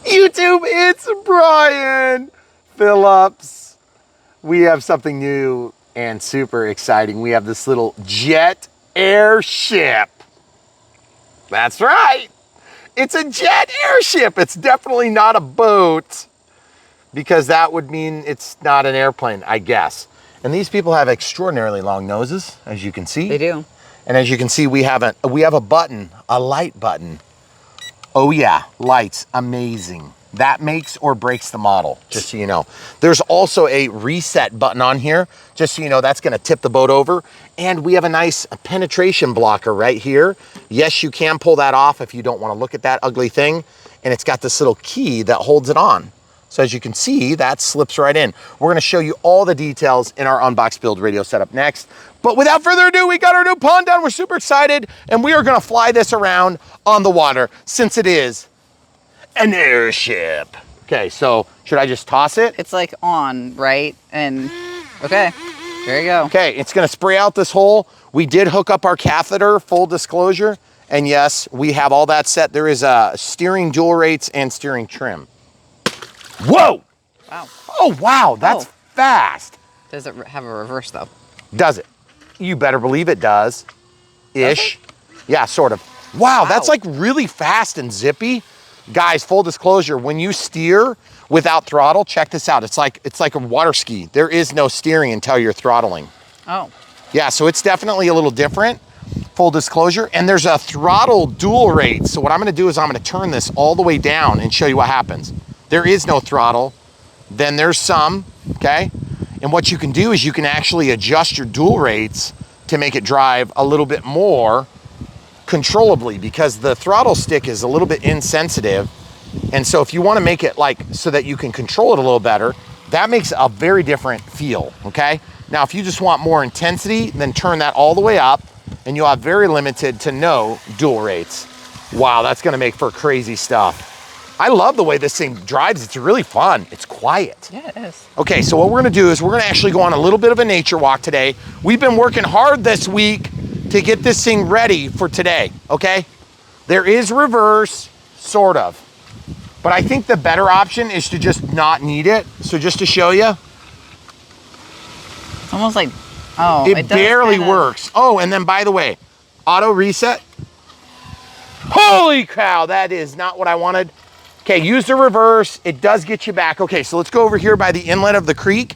YouTube, it's Brian Phillips. We have something new and super exciting. We have this little jet airship. That's right. It's a jet airship. It's definitely not a boat because that would mean it's not an airplane, I guess. And these people have extraordinarily long noses, as you can see. They do. And as you can see, we have a button, a light button. Oh yeah, lights, amazing. That makes or breaks the model, just so you know. There's also a reset button on here, just so you know that's gonna tip the boat over. And we have a nice penetration blocker right here. Yes, you can pull that off if you don't wanna look at that ugly thing. And it's got this little key that holds it on. So as you can see, that slips right in. We're gonna show you all the details in our Unbox Build radio setup next. But without further ado, we got our new pond down. We're super excited, and we are gonna fly this around on the water since it is an airship. Okay, so should I just toss it? It's like on, right? And okay, there you go. Okay, it's gonna spray out this hole. We did hook up our catheter, full disclosure. And yes, we have all that set. There is a steering dual rates and steering trim. Whoa! Wow. Oh, wow, that's fast. Does it have a reverse though? Does it? You better believe it does. Ish. Yeah, sort of. Wow, that's like really fast and zippy. Guys, full disclosure, when you steer without throttle, check this out. It's like a water ski. There is no steering until you're throttling. Oh. Yeah, so it's definitely a little different. Full disclosure. And there's a throttle dual rate. So what I'm gonna do is I'm gonna turn this all the way down and show you what happens. There is no throttle, then there's some, okay? And what you can do is you can actually adjust your dual rates to make it drive a little bit more controllably because the throttle stick is a little bit insensitive. And so if you wanna make it like so that you can control it a little better, that makes a very different feel, okay? Now, if you just want more intensity, then turn that all the way up and you'll have very limited to no dual rates. Wow, that's gonna make for crazy stuff. I love the way this thing drives. It's really fun. It's quiet. Yeah, it is. Okay, so what we're gonna do is we're gonna actually go on a little bit of a nature walk today. We've been working hard this week to get this thing ready for today, okay? There is reverse, sort of. But I think the better option is to just not need it. So just to show you. It's almost like, oh. It barely works. Oh, and then by the way, auto reset. Holy cow, that is not what I wanted. Okay, use the reverse. It does get you back. Okay, so let's go over here by the inlet of the creek.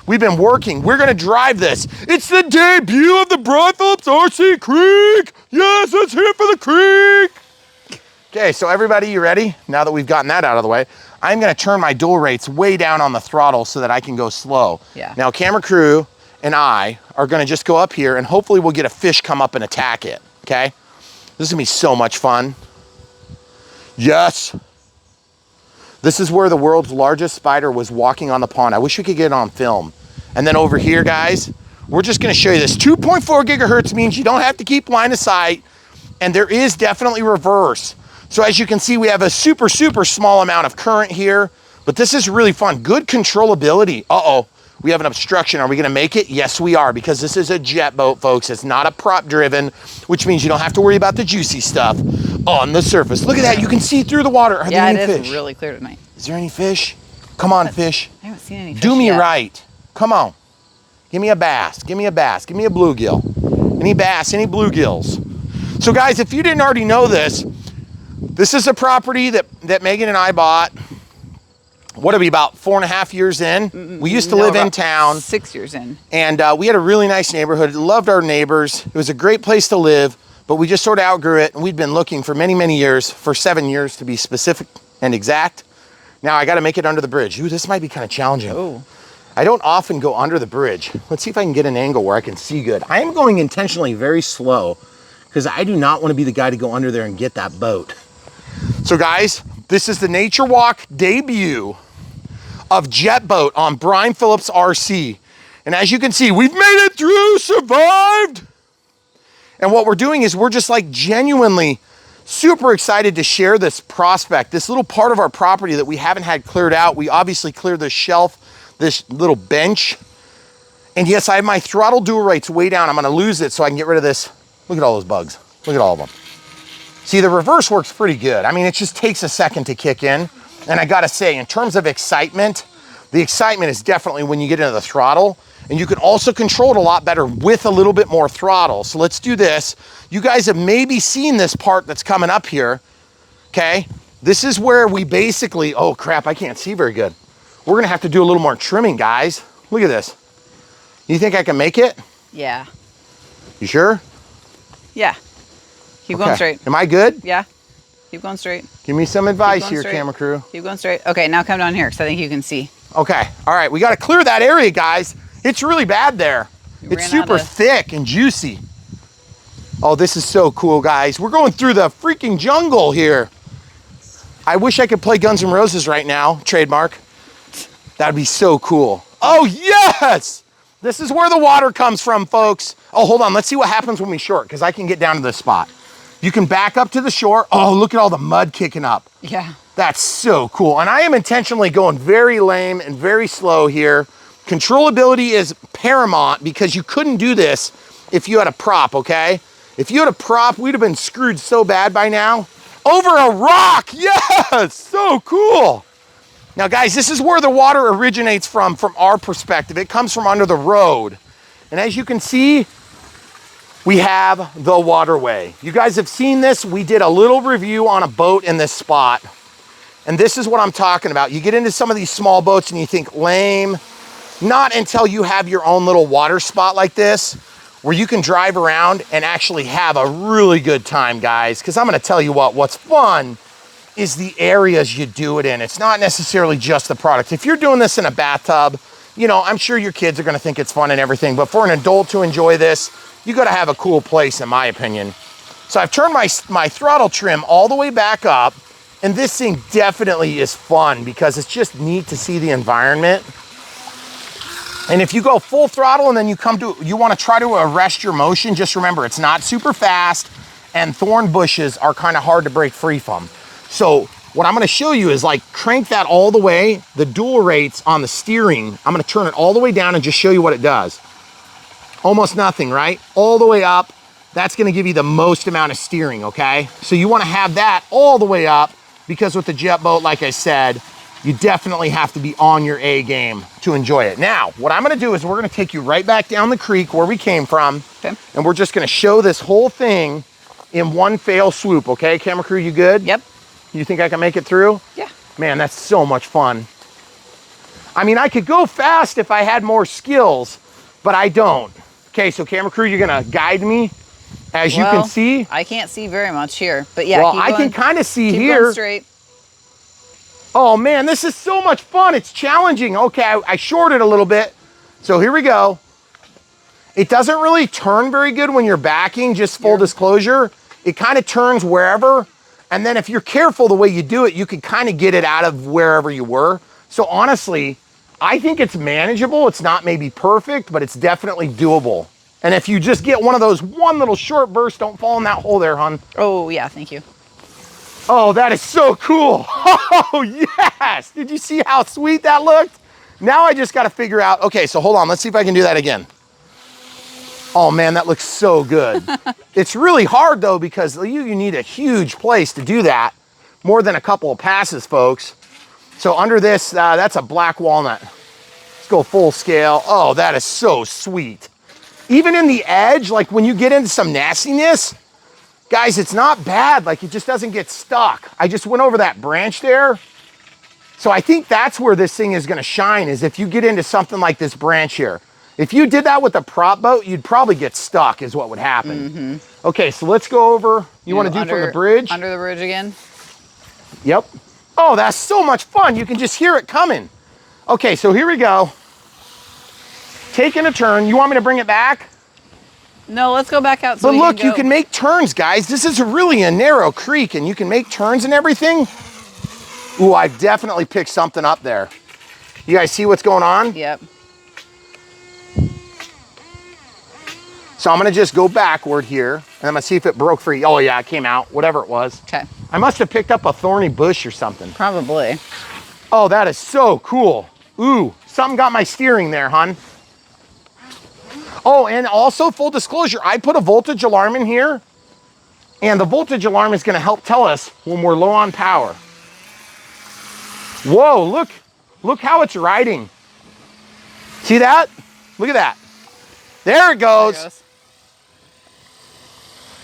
We've been working. We're gonna drive this. It's the debut of the Brian Phillips RC Creek. Yes, let's hear it for the creek. Okay, so everybody, you ready? Now that we've gotten that out of the way, I'm gonna turn my dual rates way down on the throttle so that I can go slow. Yeah. Now, camera crew and I are gonna just go up here and hopefully we'll get a fish come up and attack it, okay? This is gonna be so much fun. Yes. This is where the world's largest spider was walking on the pond. I wish we could get it on film. And then over here, guys, we're just gonna show you this. 2.4 gigahertz means you don't have to keep line of sight, and there is definitely reverse. So as you can see, we have a super, super small amount of current here, but this is really fun. Good controllability. Uh-oh, we have an obstruction. Are we gonna make it? Yes, we are, because this is a jet boat, folks. It's not a prop driven, which means you don't have to worry about the juicy stuff on the surface. Look at that, you can see through the water. Are there any fish? Yeah, it is really clear tonight. Is there any fish? Come on, fish. I haven't seen any fish Do me yet. right. Come on. Give me a bass. Give me a bass. Give me a bluegill. Any bass, any bluegills. So guys, if you didn't already know this, this is a property that Megan and I bought. What are we, about 4.5 years in? We used to live in town. 6 years in. And we had a really nice neighborhood. Loved our neighbors. It was a great place to live, but we just sort of outgrew it. And we'd been looking for many, many years, for 7 years to be specific and exact. Now I got to make it under the bridge. Ooh, this might be kind of challenging. Oh. I don't often go under the bridge. Let's see if I can get an angle where I can see good. I am going intentionally very slow because I do not want to be the guy to go under there and get that boat. So guys, this is the Nature Walk debut of Jet Boat on Brian Phillips RC. And as you can see, we've made it through, survived. And what we're doing is we're just like genuinely super excited to share this prospect, this little part of our property that we haven't had cleared out. We obviously cleared the shelf, this little bench. And yes, I have my throttle dual rates way down. I'm gonna lose it so I can get rid of this. Look at all those bugs. Look at all of them. See, the reverse works pretty good. I mean, it just takes a second to kick in. And I gotta say, in terms of excitement, the excitement is definitely when you get into the throttle, and you can also control it a lot better with a little bit more throttle. So let's do this. You guys have maybe seen this part that's coming up here, okay? This is where we basically, oh crap, I can't see very good. We're gonna have to do a little more trimming, guys. Look at this. You think I can make it? Yeah. You sure? Yeah. Keep going straight. Am I good? Yeah. Keep going straight. Give me some advice here, straight. camera crew. Keep going straight. Okay, now come down here because I think you can see. Okay, all right, we gotta clear that area, guys. It's really bad there. It's super thick and juicy. Oh, this is so cool, guys. We're going through the freaking jungle here. I wish I could play Guns N' Roses right now, trademark. That'd be so cool. Oh, yes! This is where the water comes from, folks. Oh, hold on, let's see what happens when we short, because I can get down to this spot. You can back up to the shore. Oh, look at all the mud kicking up. Yeah. That's so cool. And I am intentionally going very lame and very slow here. Controllability is paramount because you couldn't do this if you had a prop, okay? If you had a prop, we'd have been screwed so bad by now. Over a rock, yes, so cool. Now guys, this is where the water originates from our perspective. It comes from under the road. And as you can see, we have the waterway. You guys have seen this. We did a little review on a boat in this spot. And this is what I'm talking about. You get into some of these small boats and you think lame. Not until you have your own little water spot like this, where you can drive around and actually have a really good time, guys. Because I'm gonna tell you what's fun is the areas you do it in. It's not necessarily just the product. If you're doing this in a bathtub, you know, I'm sure your kids are gonna think it's fun and everything, but for an adult to enjoy this, you gotta have a cool place, in my opinion. So I've turned my throttle trim all the way back up, and this thing definitely is fun because it's just neat to see the environment. And if you go full throttle and then you wanna try to arrest your motion, just remember it's not super fast and thorn bushes are kind of hard to break free from. So what I'm gonna show you is like crank that all the way, the dual rates on the steering, I'm gonna turn it all the way down and just show you what it does. Almost nothing, right? All the way up, that's gonna give you the most amount of steering, okay? So you wanna have that all the way up because with the jet boat, like I said, you definitely have to be on your A game to enjoy it. Now, what I'm gonna do is we're gonna take you right back down the creek where we came from, okay, and we're just gonna show this whole thing in one fail swoop, okay? Camera crew, you good? Yep. You think I can make it through? Yeah. Man, that's so much fun. I mean, I could go fast if I had more skills, but I don't. Okay, so camera crew, you're gonna guide me as you can see. I can't see very much here, but yeah, well, I can kind of see keep here. Going straight. Oh man, this is so much fun. It's challenging. Okay, I shorted a little bit. So here we go. It doesn't really turn very good when you're backing, just full disclosure. It kind of turns wherever. And then if you're careful the way you do it, you can kind of get it out of wherever you were. So honestly, I think it's manageable. It's not maybe perfect, but it's definitely doable. And if you just get one of those one little short bursts, don't fall in that hole there, hon. Oh yeah, thank you. Oh, that is so cool. Oh, yes. Did you see how sweet that looked? Now I just got to figure out, okay, so hold on. Let's see if I can do that again. Oh man, that looks so good. It's really hard though, because you need a huge place to do that. More than a couple of passes, folks. So under this, that's a black walnut. Let's go full scale. Oh, that is so sweet. Even in the edge, like when you get into some nastiness, guys, it's not bad. Like it just doesn't get stuck. I just went over that branch there. So I think that's where this thing is gonna shine, is if you get into something like this branch here. If you did that with a prop boat, you'd probably get stuck is what would happen. Mm-hmm. Okay, so let's go over. You wanna do from the bridge? Under the bridge again? Yep. Oh, that's so much fun. You can just hear it coming. Okay, so here we go. Taking a turn. You want me to bring it back? No, let's go back out. So but look, you can make turns, guys. This is really a narrow creek and you can make turns and everything. Ooh, I've definitely picked something up there. You guys see what's going on? Yep. So I'm gonna just go backward here and I'm gonna see if it broke free. Oh yeah, it came out, whatever it was. Okay. I must have picked up a thorny bush or something. Probably. Oh, that is so cool. Ooh, something got my steering there, hon. Oh, and also full disclosure, I put a voltage alarm in here and the voltage alarm is gonna help tell us when we're low on power. Whoa, look how it's riding. See that? Look at that. There it goes. There it goes.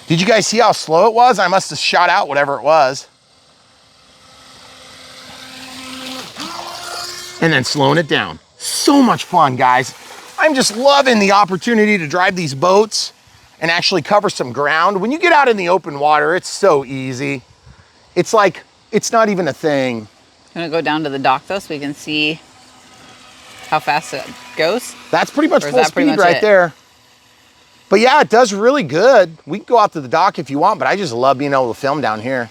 Did you guys see how slow it was? I must have shot out whatever it was. And then slowing it down. So much fun, guys. I'm just loving the opportunity to drive these boats and actually cover some ground. When you get out in the open water, it's so easy. It's like, it's not even a thing. I'm gonna go down to the dock though so we can see how fast it goes. That's pretty much Or is full that pretty speed much right it? there. But yeah, it does really good. We can go out to the dock if you want, but I just love being able to film down here.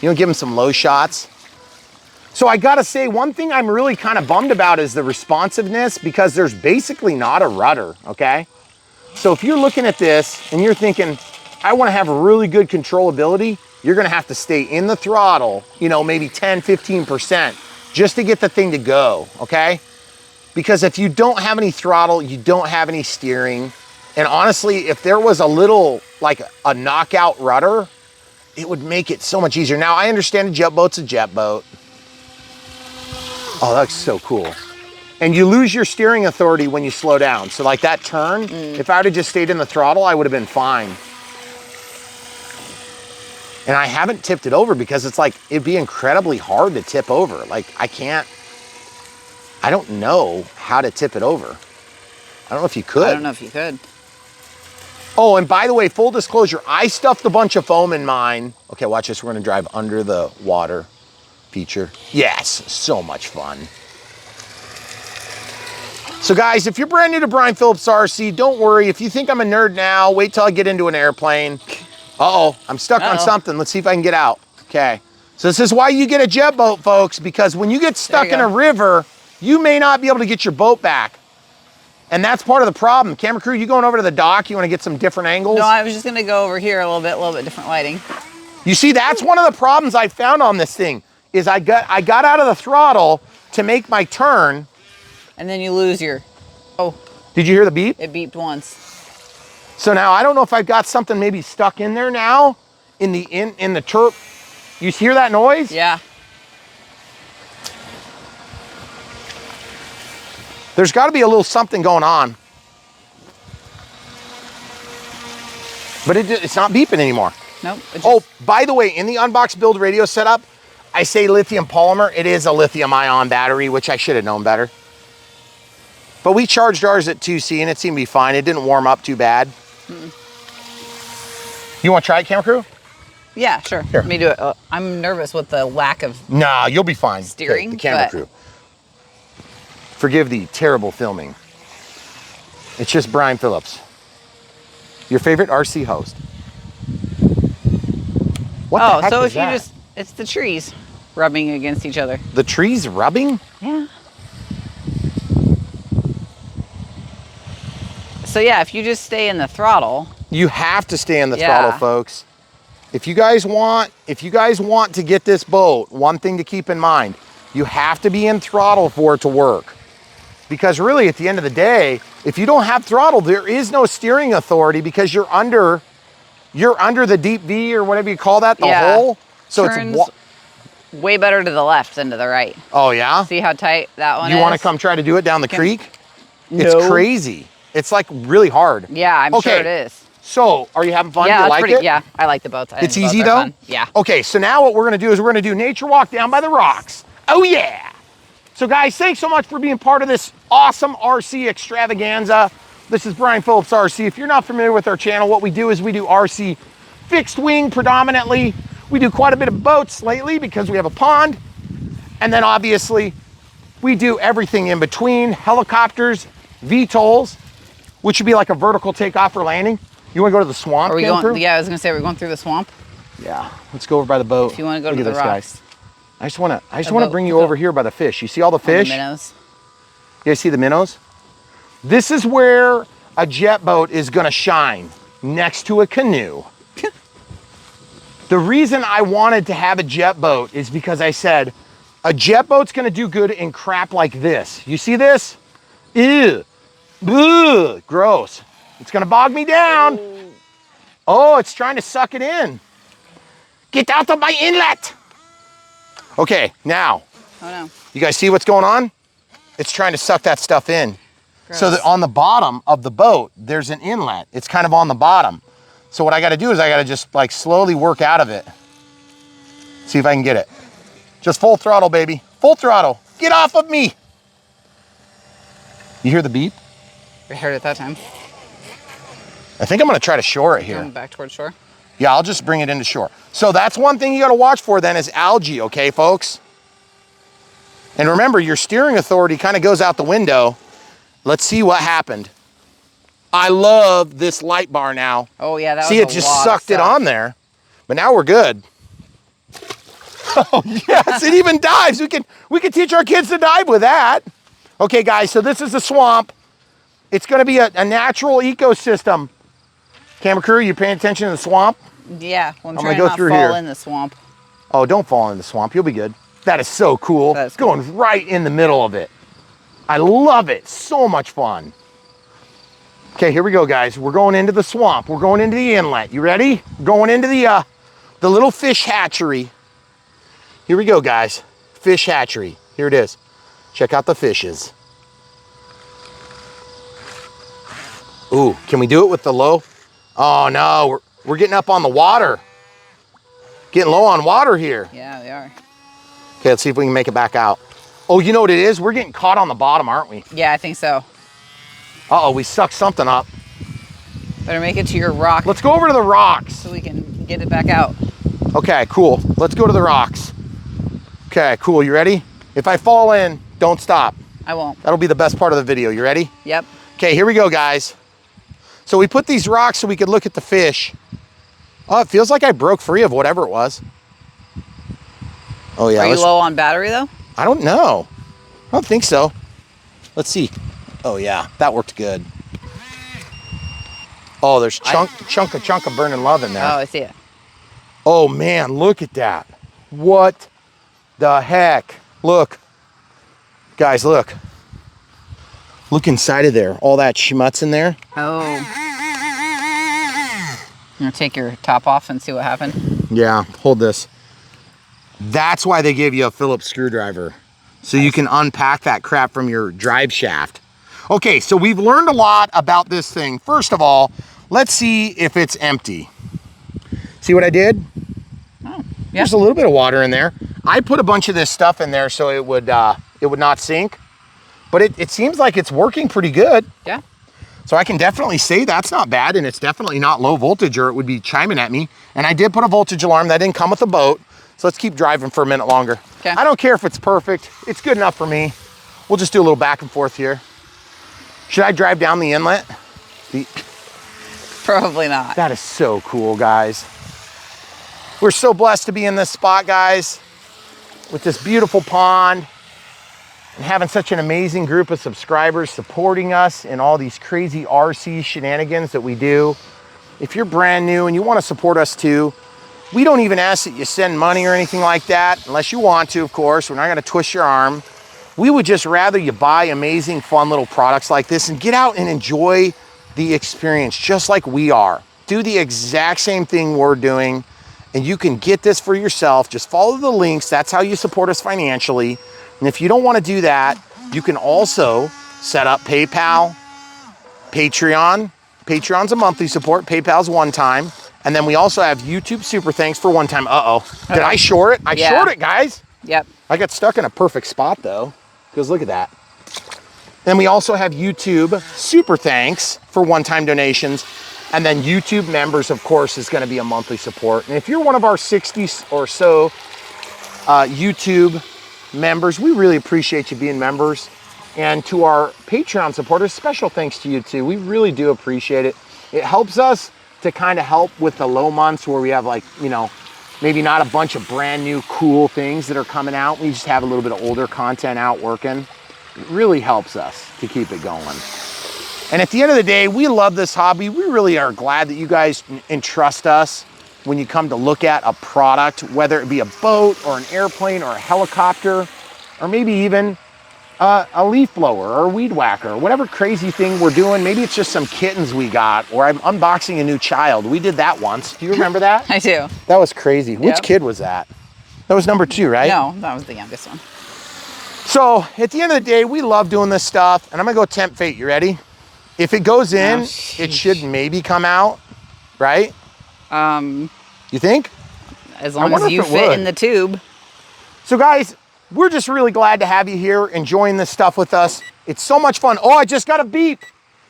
You know, give them some low shots. So I gotta say, one thing I'm really kind of bummed about is the responsiveness, because there's basically not a rudder, okay? So if you're looking at this and you're thinking, I wanna have really good controllability, you're gonna have to stay in the throttle, you know, maybe 10, 15%, just to get the thing to go, okay? Because if you don't have any throttle, you don't have any steering. And honestly, if there was a little, like a knockout rudder, it would make it so much easier. Now, I understand a jet boat's a jet boat. Oh, that's so cool. And you lose your steering authority when you slow down. So like that turn, if I would have just stayed in the throttle, I would have been fine. And I haven't tipped it over because it's like, it'd be incredibly hard to tip over. Like I don't know how to tip it over. I don't know if you could. I don't know if you could. Oh, and by the way, full disclosure, I stuffed a bunch of foam in mine. Okay, watch this. We're gonna drive under the water feature. Yes, so much fun. So guys, if you're brand new to Brian Phillips RC, don't worry. If you think I'm a nerd now, wait till I get into an airplane. Uh-oh, I'm stuck on something. Let's see if I can get out. Okay, so this is why you get a jet boat, folks, because when you get stuck in a river, you may not be able to get your boat back. And that's part of the problem. Camera crew, you going over to the dock? You want to get some different angles? No, I was just gonna go over here a little bit different lighting. You see, that's one of the problems I found on this thing, is I got out of the throttle to make my turn. And then you lose your, oh. Did you hear the beep? It beeped once. So now I don't know if I've got something maybe stuck in there now, in the turp. You hear that noise? Yeah. There's got to be a little something going on. But it's not beeping anymore. Nope. Oh, by the way, in the Unbox build radio setup, I say lithium polymer. It is a lithium ion battery, which I should have known better. But we charged ours at 2C and it seemed to be fine. It didn't warm up too bad. You want to try it, camera crew? Yeah, sure. Here. Let me do it. I'm nervous with the lack of Nah, you'll be fine. steering. Okay, the camera crew. Forgive the terrible filming. It's just Brian Phillips, your favorite RC host. What the heck so is if you that? just, it's the trees rubbing against each other. The trees rubbing? Yeah. So yeah, if you just stay in the throttle. You have to stay in the throttle, folks. If you guys want to get this boat, one thing to keep in mind, you have to be in throttle for it to work. Because really, at the end of the day, if you don't have throttle, there is no steering authority because you're under the deep V or whatever you call that, the hole. So turns it's way better to the left than to the right. Oh yeah? See how tight that one is? You want to come try to do it down the creek? No. It's crazy. It's like really hard. Yeah, I'm sure it is. So, are you having fun? Yeah, you like it? Yeah, I like the boats. It's easy though? Fun. Yeah. Okay, so now what we're gonna do is we're gonna do nature walk down by the rocks. Oh yeah! So guys, thanks so much for being part of this awesome RC extravaganza. This is Brian Phillips RC. If you're not familiar with our channel, what we do is we do RC fixed wing predominantly. We do quite a bit of boats lately because we have a pond. And then obviously, we do everything in between, helicopters, VTOLs, which would be like a vertical takeoff or landing. You wanna go to the swamp? Are we going? Yeah, I was gonna say, we're going through the swamp. Yeah, let's go over by the boat. If you wanna go Look to at the this, rocks. guys. I just wanna bring you over here by the fish. You see all the fish? The minnows. You guys see the minnows? This is where a jet boat is gonna shine, next to a canoe. The reason I wanted to have a jet boat is because I said, a jet boat's gonna do good in crap like this. You see this? Ew, ugh, gross. It's gonna bog me down. Oh, it's trying to suck it in. Get out of my inlet. Okay, now, Oh no. You guys see what's going on? It's trying to suck that stuff in. Gross. So that on the bottom of the boat, there's an inlet. It's kind of on the bottom. So what I gotta do is I gotta just like slowly work out of it. See if I can get it. Just full throttle, baby. Full throttle. Get off of me. You hear the beep? We heard it that time. I think I'm gonna try to shore it here. Going back towards shore. Yeah, I'll just bring it into shore. So that's one thing you gotta watch for then is algae, okay, folks? And remember, your steering authority kind of goes out the window. Let's see what happened. I love this light bar now. Oh yeah, that see, was it just sucked it on there, but now we're good. Oh yes, it even dives. We can teach our kids to dive with that. Okay, guys, so this is the swamp. It's gonna be a natural ecosystem. Camera crew, you paying attention to the swamp? Yeah, well, I'm gonna trying go not through to fall here. in the swamp. Oh, don't fall in the swamp. You'll be good. That is so cool. That is It's going right in the middle of it. I love it. So much fun. Okay, here we go, guys. We're going into the swamp. We're going into the inlet. You ready? Going into the little fish hatchery. Here we go, guys. Fish hatchery. Here it is. Check out the fishes. Ooh, can we do it with the low? Oh no, we're getting up on the water. Getting low on water here. Yeah, they are. Okay, let's see if we can make it back out. Oh, you know what it is? We're getting caught on the bottom, aren't we? Yeah, I think so. Uh-oh, we sucked something up. Better make it to your rock Let's go over to the rocks. so we can get it back out. Okay, cool. Let's go to the rocks. Okay, cool. You ready? If I fall in, don't stop. I won't. That'll be the best part of the video. You ready? Yep. Okay, here we go, guys. So we put these rocks so we could look at the fish. Oh, it feels like I broke free of whatever it was. Oh yeah. Are you low on battery though? I don't know. I don't think so. Let's see. Oh yeah, that worked good. Oh, there's chunk of burning love in there. Oh, I see it. Oh man, look at that. What the heck? Look. Guys, look. Look inside of there. All that schmutz in there. Oh. You gonna take your top off and see what happened? Yeah, hold this. That's why they give you a Phillips screwdriver. So you can unpack that crap from your drive shaft. Okay, so we've learned a lot about this thing. First of all, let's see if it's empty. See what I did? Oh, yeah. There's a little bit of water in there. I put a bunch of this stuff in there so it would not sink. But it seems like it's working pretty good. Yeah. So I can definitely say that's not bad, and it's definitely not low voltage or it would be chiming at me. And I did put a voltage alarm. That didn't come with the boat. So let's keep driving for a minute longer. Okay. I don't care if it's perfect. It's good enough for me. We'll just do a little back and forth here. Should I drive down the inlet? Probably not. That is so cool, guys. We're so blessed to be in this spot, guys, with this beautiful pond and having such an amazing group of subscribers supporting us in all these crazy RC shenanigans that we do. If you're brand new and you want to support us too, we don't even ask that you send money or anything like that, unless you want to, of course. We're not going to twist your arm. We would just rather you buy amazing, fun little products like this and get out and enjoy the experience just like we are. Do the exact same thing we're doing, and you can get this for yourself. Just follow the links. That's how you support us financially. And if you don't want to do that, you can also set up PayPal, Patreon. Patreon's a monthly support. PayPal's one time. And then we also have YouTube Super Thanks for one time. Uh-oh. Did I shore it? I shored it, guys. Yep. I got stuck in a perfect spot, though, because look at that. Then we also have YouTube Super Thanks for one-time donations. And then YouTube members, of course, is going to be a monthly support. And if you're one of our 60 or so YouTube members, we really appreciate you being members. And to our Patreon supporters, special thanks to you too. We really do appreciate it. It helps us to kind of help with the low months where we have, like, you know, maybe not a bunch of brand new cool things that are coming out. We just have a little bit of older content out working. It really helps us to keep it going. And at the end of the day, we love this hobby. We really are glad that you guys entrust us when you come to look at a product, whether it be a boat or an airplane or a helicopter, or maybe even a leaf blower or a weed whacker, or whatever crazy thing we're doing. Maybe it's just some kittens we got, or I'm unboxing a new child. We did that once. Do you remember that? I do. That was crazy. Which kid was that? That was number 2, right? No, that was the youngest one. So at the end of the day, we love doing this stuff, and I'm gonna go tempt fate. You ready? If it goes in, it should maybe come out, right? You think? As long as you fit in the tube. So guys, we're just really glad to have you here enjoying this stuff with us. It's so much fun. Oh, I just got a beep.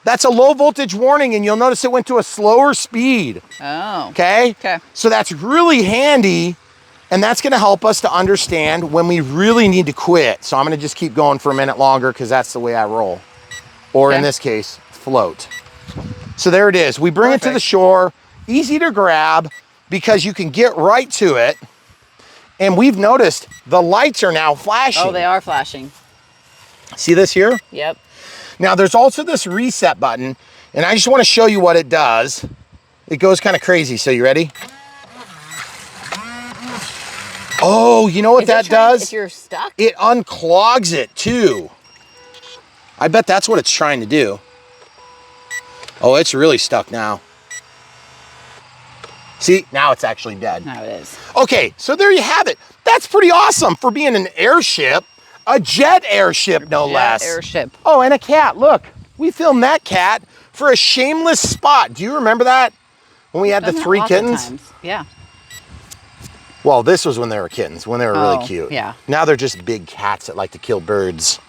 That's a low voltage warning, and you'll notice it went to a slower speed. Oh. Okay? Okay. So that's really handy, and that's gonna help us to understand when we really need to quit. So I'm gonna just keep going for a minute longer because that's the way I roll. Or in this case, float. So there it is. We bring it to the shore, easy to grab because you can get right to it. And we've noticed the lights are now flashing. Oh, they are flashing. See this here? Yep. Now there's also this reset button, and I just want to show you what it does. It goes kind of crazy. So you ready? Oh, you know what that does? If you're stuck? It unclogs it too. I bet that's what it's trying to do. Oh, it's really stuck now. See, now it's actually dead. Now it is. Okay, so there you have it. That's pretty awesome for being an airship, a jet airship, no less. Airship. Oh, and a cat. Look, we filmed that cat for a shameless spot. Do you remember that? When we had the 3 kittens? Yeah. Well, this was when they were kittens, when they were really cute. Yeah. Now they're just big cats that like to kill birds.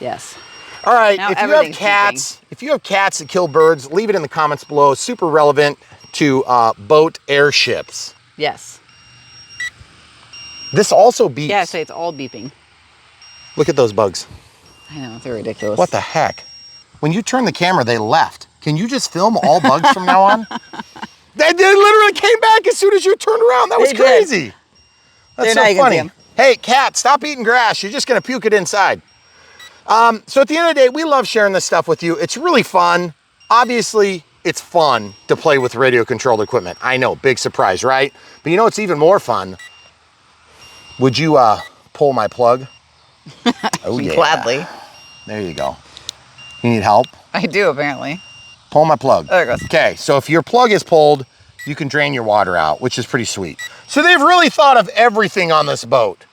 Yes. All right, Now if you have cats that kill birds, leave it in the comments below. Super relevant to boat airships. Yes. This also beeps. Yeah, so it's all beeping. Look at those bugs. I know, they're ridiculous. What the heck? When you turn the camera, they left. Can you just film all bugs from now on? They literally came back as soon as you turned around. That was crazy. That's so funny. Hey, cat, stop eating grass. You're just gonna puke it inside. So at the end of the day, we love sharing this stuff with you. It's really fun. Obviously, it's fun to play with radio controlled equipment. I know, big surprise, right? But you know what's even more fun? Would you pull my plug? Oh yeah. Gladly. There you go. You need help? I do, apparently. Pull my plug. There it goes. Okay, so if your plug is pulled, you can drain your water out, which is pretty sweet. So they've really thought of everything on this boat,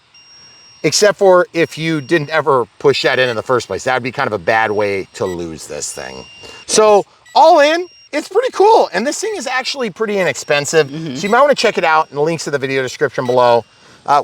except for if you didn't ever push that in the first place. That would be kind of a bad way to lose this thing. So all in, it's pretty cool. And this thing is actually pretty inexpensive. So you might want to check it out in the links to the video description below.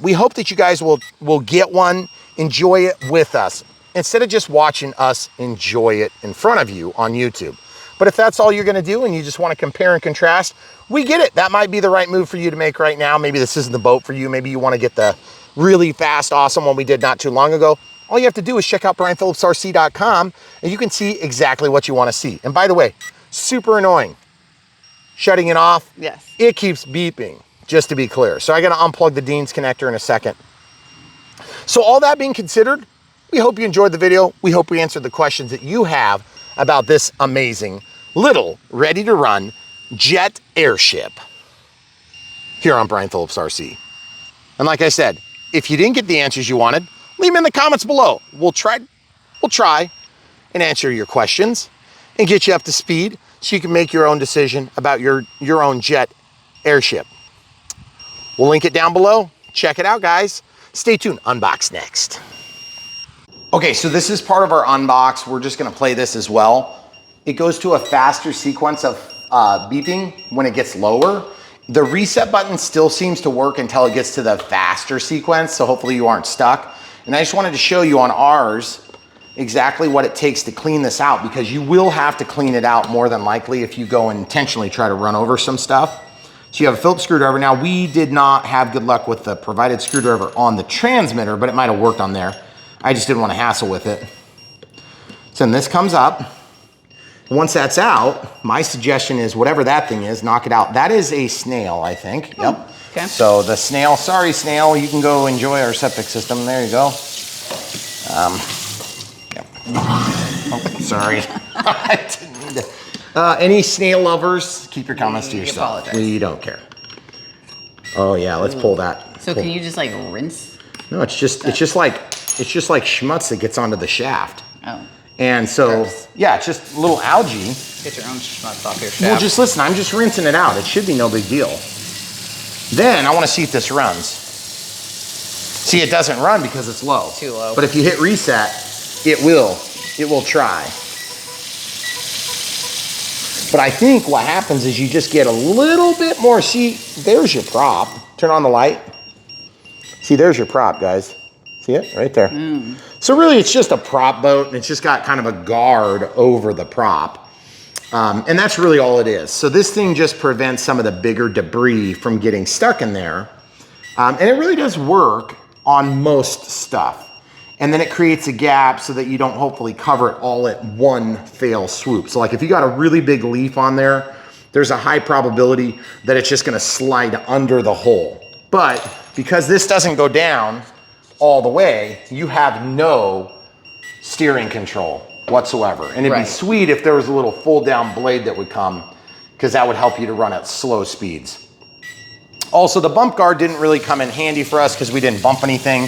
We hope that you guys will get one, enjoy it with us, instead of just watching us enjoy it in front of you on YouTube. But if that's all you're gonna do and you just wanna compare and contrast, we get it. That might be the right move for you to make right now. Maybe this isn't the boat for you. Maybe you wanna get the really fast, awesome one we did not too long ago. All you have to do is check out brianphillipsrc.com and you can see exactly what you wanna see. And by the way, super annoying. Shutting it off, Yes. it keeps beeping, just to be clear. So I gotta unplug the Dean's connector in a second. So all that being considered, we hope you enjoyed the video. We hope we answered the questions that you have about this amazing little ready-to-run jet airship here on Brian Phillips RC. And like I said, if you didn't get the answers you wanted, leave them in the comments below. We'll try and answer your questions and get you up to speed so you can make your own decision about your own jet airship. We'll link it down below. Check it out, guys. Stay tuned. Unbox next. Okay, so this is part of our unbox. We're just gonna play this as well. It goes to a faster sequence of beeping when it gets lower. The reset button still seems to work until it gets to the faster sequence, so hopefully you aren't stuck. And I just wanted to show you on ours exactly what it takes to clean this out, because you will have to clean it out more than likely if you go and intentionally try to run over some stuff. So you have a Phillips screwdriver. Now, we did not have good luck with the provided screwdriver on the transmitter, but it might have worked on there. I just didn't want to hassle with it. So then this comes up. Once that's out, my suggestion is whatever that thing is, knock it out. That is a snail, I think. Yep. Okay. So the snail, sorry snail, you can go enjoy our septic system. There you go. Yep. Oh, sorry. I didn't mean to. Any snail lovers, keep your comments to yourself. Apologize. We don't care. Oh yeah, let's pull that. So can you just like rinse? No, it's just like schmutz that gets onto the shaft. Oh. And so, yeah, it's just a little algae. Get your own schmutz off your shaft. Well, just listen, I'm just rinsing it out. It should be no big deal. Then I want to see if this runs. See, it doesn't run because it's low. Too low. But if you hit reset, it will try. But I think what happens is you just get a little bit more. See, there's your prop. Turn on the light. See, there's your prop, guys. See it right there? So really it's just a prop boat and it's just got kind of a guard over the prop. And that's really all it is. So this thing just prevents some of the bigger debris from getting stuck in there. And it really does work on most stuff. And then it creates a gap so that you don't hopefully cover it all at one fail swoop. So like if you got a really big leaf on there, there's a high probability that it's just gonna slide under the hole. But because this doesn't go down all the way, you have no steering control whatsoever. And it'd be sweet if there was a little fold down blade that would come, because that would help you to run at slow speeds. Also, the bump guard didn't really come in handy for us because we didn't bump anything.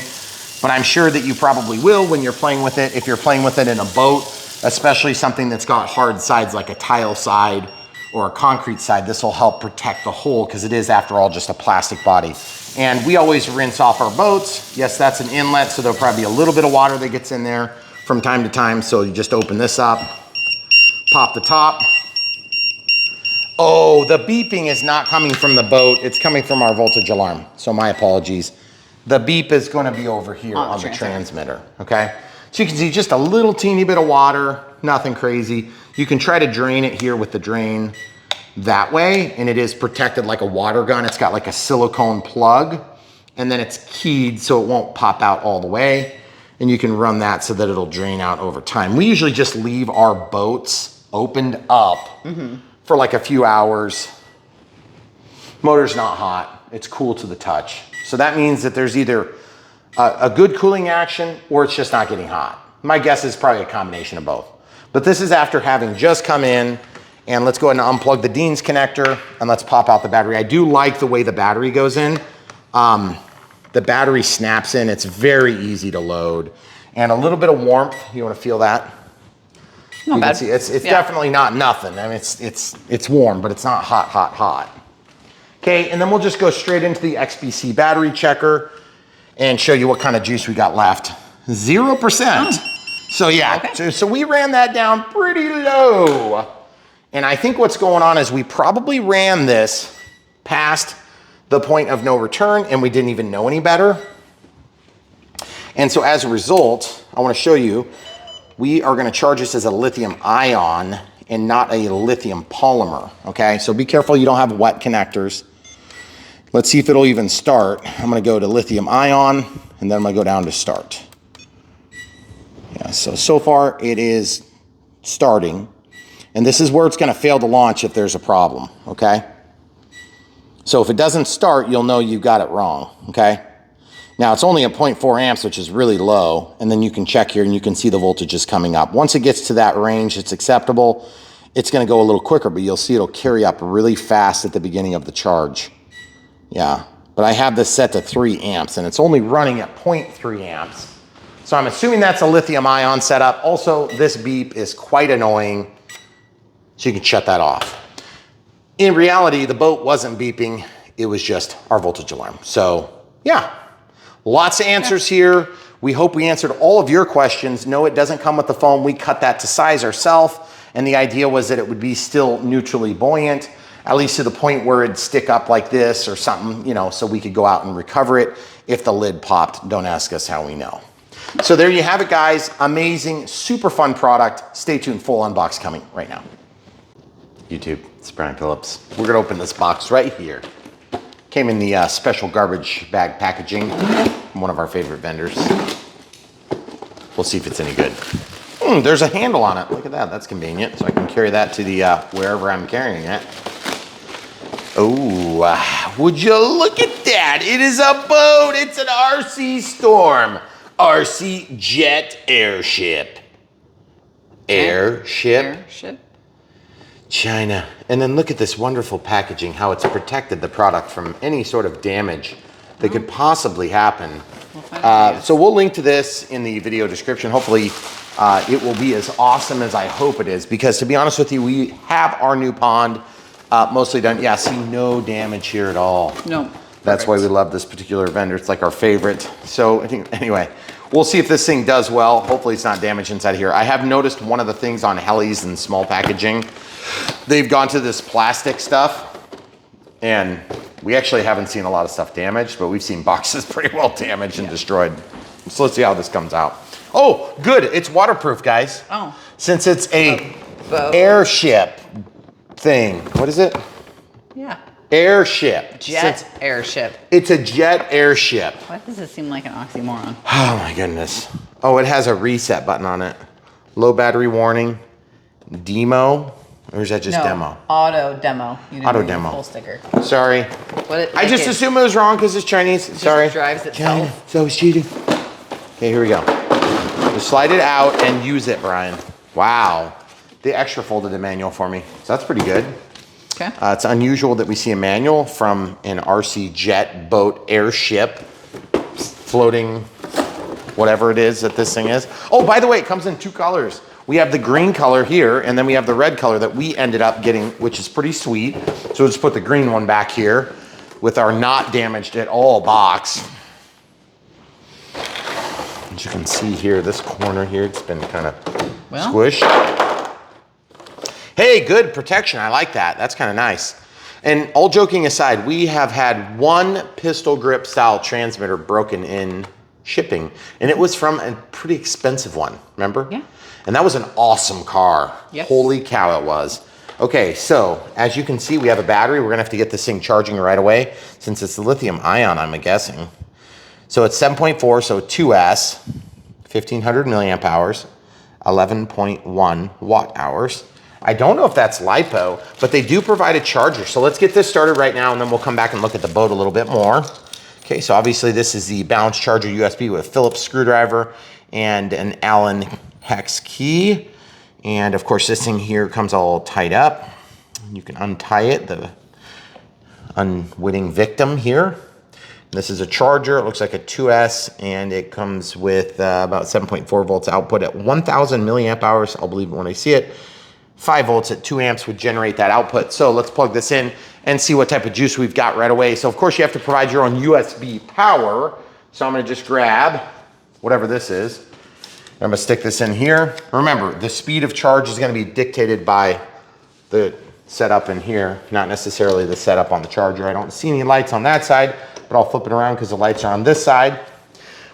But I'm sure that you probably will when you're playing with it. If you're playing with it in a boat, especially something that's got hard sides like a tile side or a concrete side, this will help protect the hull because it is, after all, just a plastic body. And we always rinse off our boats. Yes, that's an inlet, so there'll probably be a little bit of water that gets in there from time to time. So you just open this up, pop the top. Oh, the beeping is not coming from the boat. It's coming from our voltage alarm. So my apologies. The beep is going to be over here on the transmitter, okay? So you can see just a little teeny bit of water, nothing crazy. You can try to drain it here with the drain that way, and it is protected like a water gun. It's got like a silicone plug, and then it's keyed so it won't pop out all the way. And you can run that so that it'll drain out over time. We usually just leave our boats opened up for like a few hours. Motor's not hot, it's cool to the touch. So that means that there's either a good cooling action or it's just not getting hot. My guess is probably a combination of both. But this is after having just come in, and let's go ahead and unplug the Dean's connector and let's pop out the battery. I do like the way the battery goes in. The battery snaps in, it's very easy to load. And a little bit of warmth, you wanna feel that? Not bad. See, it's definitely not nothing. I mean, it's warm, but it's not hot, hot, hot. Okay, and then we'll just go straight into the XBC battery checker and show you what kind of juice we got left. 0%. So yeah, so we ran that down pretty low. And I think what's going on is we probably ran this past the point of no return and we didn't even know any better. And so as a result, I wanna show you, we are gonna charge this as a lithium ion and not a lithium polymer, okay? So be careful you don't have wet connectors. Let's see if it'll even start. I'm gonna go to lithium ion and then I'm gonna go down to start. Yeah, so far it is starting. And this is where it's gonna fail to launch if there's a problem, okay? So if it doesn't start, you'll know you got it wrong, okay? Now it's only at 0.4 amps, which is really low. And then you can check here and you can see the voltage is coming up. Once it gets to that range, it's acceptable. It's gonna go a little quicker, but you'll see it'll carry up really fast at the beginning of the charge. Yeah, but I have this set to 3 amps and it's only running at 0.3 amps. So I'm assuming that's a lithium ion setup. Also, this beep is quite annoying, so you can shut that off. In reality, the boat wasn't beeping, it was just our voltage alarm. So yeah, lots of answers here. We hope we answered all of your questions. No, it doesn't come with the foam. We cut that to size ourselves. And the idea was that it would be still neutrally buoyant, at least to the point where it'd stick up like this or something, you know, so we could go out and recover it if the lid popped. Don't ask us how we know. So there you have it, guys. Amazing, super fun product. Stay tuned, full unbox coming right now. YouTube, it's Brian Phillips. We're gonna open this box right here. Came in the special garbage bag packaging from one of our favorite vendors. We'll see if it's any good. There's a handle on it. Look at that, that's convenient. So I can carry that to the wherever I'm carrying it. Oh, would you look at that? It is a boat, it's an RC Storm. RC Jet Airship. Airship? China. And then look at this wonderful packaging, how it's protected the product from any sort of damage that could possibly happen. So we'll link to this in the video description. Hopefully it will be as awesome as I hope it is, because to be honest with you, we have our new pond mostly done. Yeah, see no damage here at all. No. That's why we love this particular vendor. It's like our favorite. So I think, anyway, we'll see if this thing does well. Hopefully it's not damaged inside here. I have noticed one of the things on helis and small packaging, they've gone to this plastic stuff, and we actually haven't seen a lot of stuff damaged, but we've seen boxes pretty well damaged and destroyed. So let's see how this comes out. Oh, good, it's waterproof, guys. Oh. Since it's a airship thing. What is it? Yeah. Airship. Jet airship. It's a jet airship. Why does it seem like an oxymoron? Oh my goodness. Oh, it has a reset button on it. Low battery warning. Demo. Or is that just demo? Auto demo. You didn't Auto read the demo. full sticker. Sorry. I just assumed it was wrong because it's Chinese. Sorry. Just drives itself. China. So it's cheating. Okay, here we go. Just slide it out and use it, Brian. Wow. They extra folded the manual for me. So that's pretty good. Okay. It's unusual that we see a manual from an RC jet boat airship floating whatever it is that this thing is. Oh, by the way, it comes in 2 colors. We have the green color here, and then we have the red color that we ended up getting, which is pretty sweet. So we'll just put the green one back here with our not damaged at all box. As you can see here, this corner here, it's been kind of squished. Hey, good protection. I like that. That's kind of nice. And all joking aside, we have had 1 pistol grip style transmitter broken in shipping, and it was from a pretty expensive one, remember? Yeah. And that was an awesome car. Yes. Holy cow, it was. Okay, so as you can see, we have a battery. We're gonna have to get this thing charging right away since it's the lithium ion, I'm guessing. So it's 7.4, so 2S, 1500 milliamp hours, 11.1 watt hours. I don't know if that's LiPo, but they do provide a charger. So let's get this started right now, and then we'll come back and look at the boat a little bit more. Okay, so obviously this is the balance charger USB with a Phillips screwdriver and an Allen hex key. And of course this thing here comes all tied up. You can untie it, the unwitting victim here. This is a charger, it looks like a 2S, and it comes with about 7.4 volts output at 1000 milliamp hours. I'll believe it when I see it. 5 volts at 2 amps would generate that output. So let's plug this in and see what type of juice we've got right away. So of course you have to provide your own USB power. So I'm gonna just grab whatever this is. I'm gonna stick this in here. Remember, the speed of charge is gonna be dictated by the setup in here, not necessarily the setup on the charger. I don't see any lights on that side, but I'll flip it around because the lights are on this side.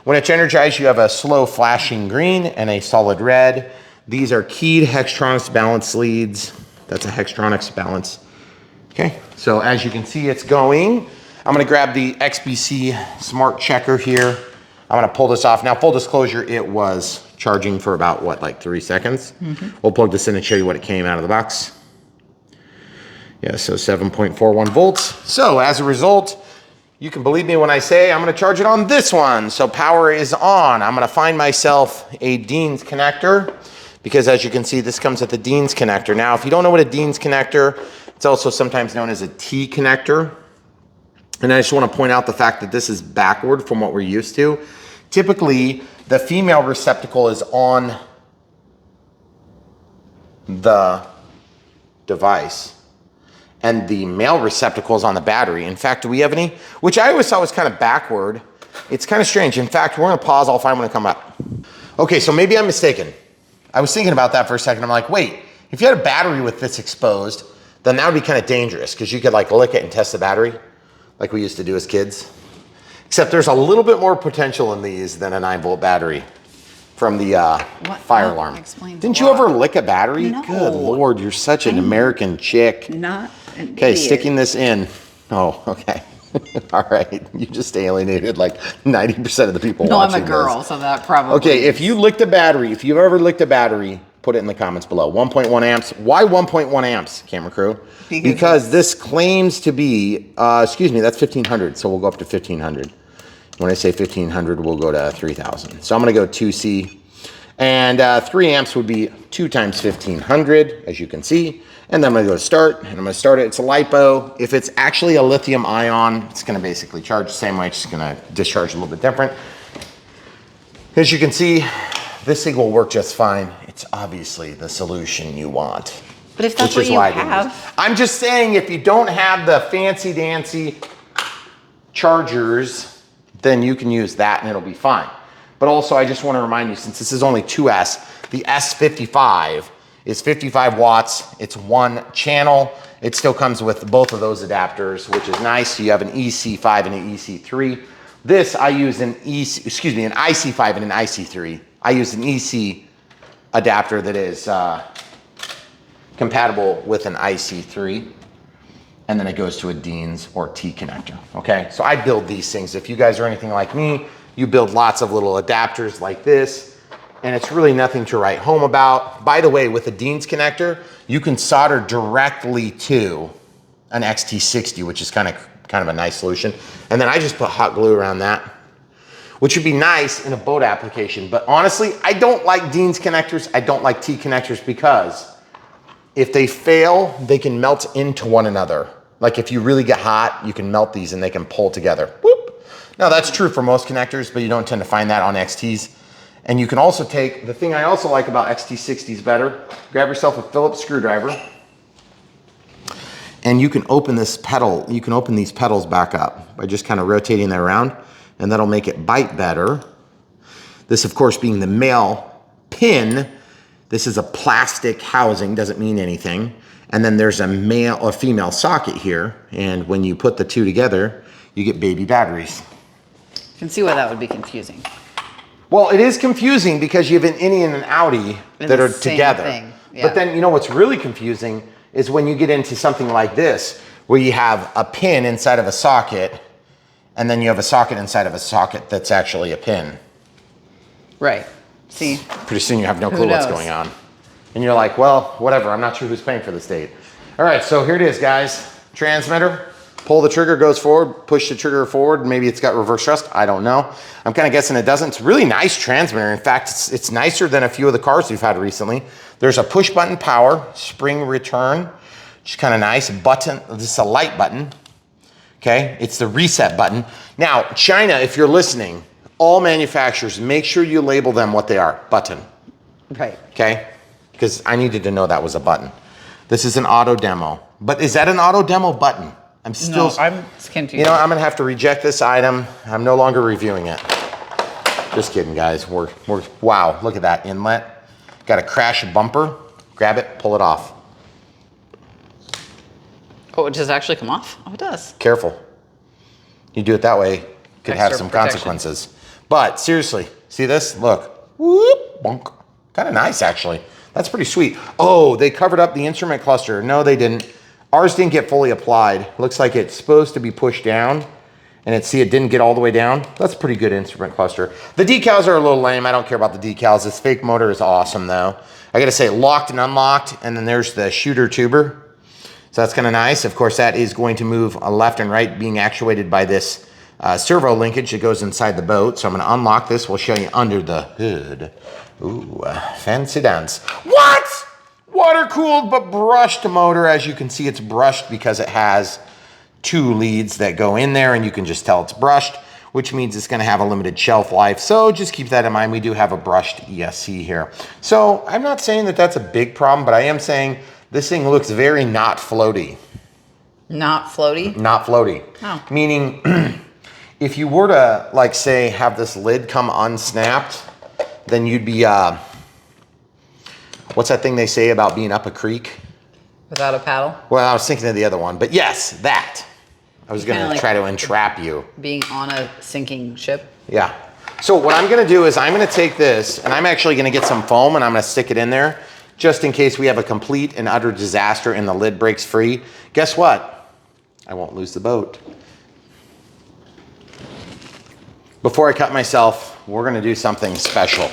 When it's energized, you have a slow flashing green and a solid red. These are keyed Hextronics balance leads. That's a Hextronics balance. Okay, so as you can see, it's going. I'm gonna grab the XBC Smart Checker here. I'm gonna pull this off. Now, full disclosure, it was charging for about, what, like 3 seconds? We'll plug this in and show you what it came out of the box. Yeah, so 7.41 volts. So as a result, you can believe me when I say I'm gonna charge it on this one. So power is on. I'm gonna find myself a Dean's connector, because as you can see, this comes with the Dean's connector. Now, if you don't know what a Dean's connector, it's also sometimes known as a T connector. And I just want to point out the fact that this is backward from what we're used to. Typically, the female receptacle is on the device, and the male receptacle is on the battery. In fact, do we have any? Which I always thought was kind of backward. It's kind of strange. In fact, we're gonna pause, I'll find when it come up. Okay, so maybe I'm mistaken. I was thinking about that for a second. I'm like, wait, if you had a battery with this exposed, then that would be kind of dangerous because you could like lick it and test the battery like we used to do as kids. Except there's a little bit more potential in these than a 9-volt battery from the fire alarm. Didn't you ever lick a battery? No. Good Lord, you're such an American chick. Not an Okay, idiot. sticking this in. Oh, okay. All right, you just alienated like 90% of the people No, watching I'm a girl, this. so that probably. Okay, if you licked a battery, if you've ever licked a battery, put it in the comments below. 1.1 amps. Why 1.1 amps, camera crew? Because this claims to be, excuse me, that's 1500, so we'll go up to 1500. When I say 1500, we'll go to 3000. So I'm gonna go 2C. And 3 amps would be 2 times 1500, as you can see. And then I'm gonna go to start, and I'm gonna start it. It's a LiPo. If it's actually a lithium ion, it's gonna basically charge the same way, it's just gonna discharge a little bit different. As you can see, this thing will work just fine. It's obviously the solution you want. But if that's what you have. I'm just saying, if you don't have the fancy dancy chargers, then you can use that and it'll be fine. But also I just want to remind you, since this is only 2S, the S55 is 55 watts. It's one channel. It still comes with both of those adapters, which is nice. So you have an EC5 and an EC3. This I use an IC5 and an IC3. I use an EC adapter that is compatible with an IC3. And then it goes to a Dean's or T connector, okay? So I build these things. If you guys are anything like me, you build lots of little adapters like this, and it's really nothing to write home about. By the way, with a Dean's connector, you can solder directly to an XT60, which is kind of a nice solution. And then I just put hot glue around that, which would be nice in a boat application. But honestly, I don't like Dean's connectors. I don't like T connectors because if they fail, they can melt into one another. Like if you really get hot, you can melt these and they can pull together. Whoop. Now that's true for most connectors, but you don't tend to find that on XTs. And you can also take, the thing I also like about XT60s better, grab yourself a Phillips screwdriver and you can open this pedal, you can open these pedals back up by just kind of rotating that around, and that'll make it bite better. This of course being the male pin, this is a plastic housing, doesn't mean anything. And then there's a male or female socket here. And when you put the two together, you get baby batteries. You can see why that would be confusing. Well, it is confusing because you have an innie and an outie that are together. Yeah. But then you know what's really confusing is when you get into something like this, where you have a pin inside of a socket, and then you have a socket inside of a socket that's actually a pin. Right. See? Pretty soon you have no clue what's going on. And you're like, well, whatever, I'm not sure who's paying for this date. All right, so here it is, guys. Transmitter, pull the trigger, goes forward, push the trigger forward. Maybe it's got reverse thrust, I don't know. I'm kind of guessing it doesn't. It's a really nice transmitter. In fact, it's nicer than a few of the cars we've had recently. There's a push button power, spring return, which is kind of nice. Button, this is a light button, okay? It's the reset button. Now, China, if you're listening, all manufacturers, make sure you label them what they are, button. Right. Okay? Because I needed to know that was a button. This is an auto demo. But is that an auto demo button? I'm still... No, I'm confused. You know, I'm gonna have to reject this item. I'm no longer reviewing it. Just kidding, guys. Wow, look at that inlet. Got a crash bumper. Grab it, pull it off. Oh, it does actually come off? Oh, it does. Careful. You do it that way, could have Extra some protection. consequences. But seriously, see this? Look. Whoop, bonk. Kind of nice, actually. That's pretty sweet. Oh, they covered up the instrument cluster. No, they didn't. Ours didn't get fully applied. Looks like it's supposed to be pushed down. And it didn't get all the way down. That's a pretty good instrument cluster. The decals are a little lame. I don't care about the decals. This fake motor is awesome, though. I gotta say, locked and unlocked. And then there's the shooter tuber. So that's kind of nice. Of course, that is going to move left and right, being actuated by this servo linkage that goes inside the boat. So I'm gonna unlock this. We'll show you under the hood. Ooh, fancy dance. What? Water-cooled but brushed motor. As you can see, it's brushed because it has two leads that go in there, and you can just tell it's brushed, which means it's gonna have a limited shelf life. So just keep that in mind. We do have a brushed ESC here. So I'm not saying that that's a big problem, but I am saying this thing looks very not floaty. Not floaty? Not floaty. Oh. Meaning, if you were to, like, say, have this lid come unsnapped, then you'd be, what's that thing they say about being up a creek? Without a paddle? Well, I was thinking of the other one, but yes, that. I was gonna like try to entrap you. Being on a sinking ship? Yeah. So what I'm gonna do is I'm gonna take this, and I'm actually gonna get some foam, and I'm gonna stick it in there, just in case we have a complete and utter disaster and the lid breaks free. Guess what? I won't lose the boat. Before I cut myself, we're gonna do something special.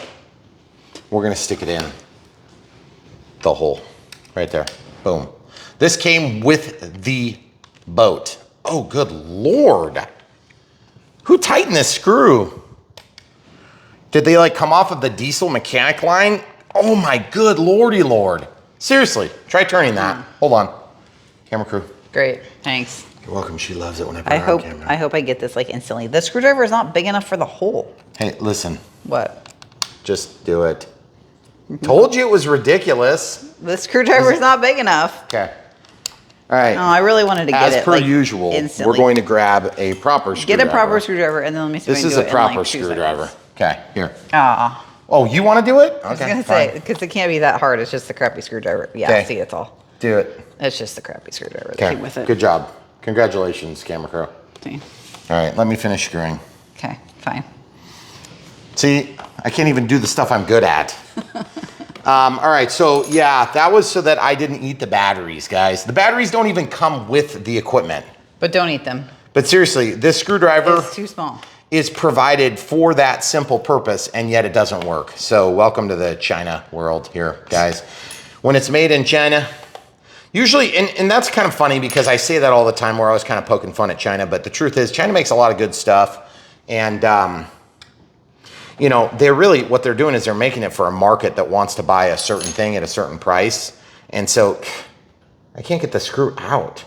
We're gonna stick it in the hole, right there, boom. This came with the boat. Oh, good Lord. Who tightened this screw? Did they like come off of the diesel mechanic line? Oh my good Lordy Lord. Seriously, try turning that. Hold on, camera crew. Great, thanks. You're welcome, she loves it when I put her on camera. I hope I get this like instantly. The screwdriver is not big enough for the hole. Hey, listen. What? Just do it. Told you it was ridiculous. The screwdriver is not big enough. Okay. All right. Oh, I really wanted to get As it per like, usual, instantly. we're going to grab a proper screwdriver. Get a proper screwdriver and then let me see if I This can is do a it in, proper like, 2 screwdriver. seconds. Okay, here. Ah. Oh, you want to do it? Okay, I was gonna say, because it can't be that hard. It's just the crappy screwdriver. Yeah, Okay. see, it's all. Do it. It's just the crappy screwdriver that Okay, came with it. good job. Congratulations, camera crew. See. All right, let me finish screwing. Okay, fine. See, I can't even do the stuff I'm good at. All right, so yeah, that was so that I didn't eat the batteries, guys. The batteries don't even come with the equipment. But don't eat them. But seriously, this screwdriver It's too small. is provided for that simple purpose, and yet it doesn't work. So welcome to the China world here, guys. When it's made in China, usually, and that's kind of funny because I say that all the time. We're always kind of poking fun at China, but the truth is China makes a lot of good stuff. And, you know, what they're doing is they're making it for a market that wants to buy a certain thing at a certain price. And so I can't get the screw out.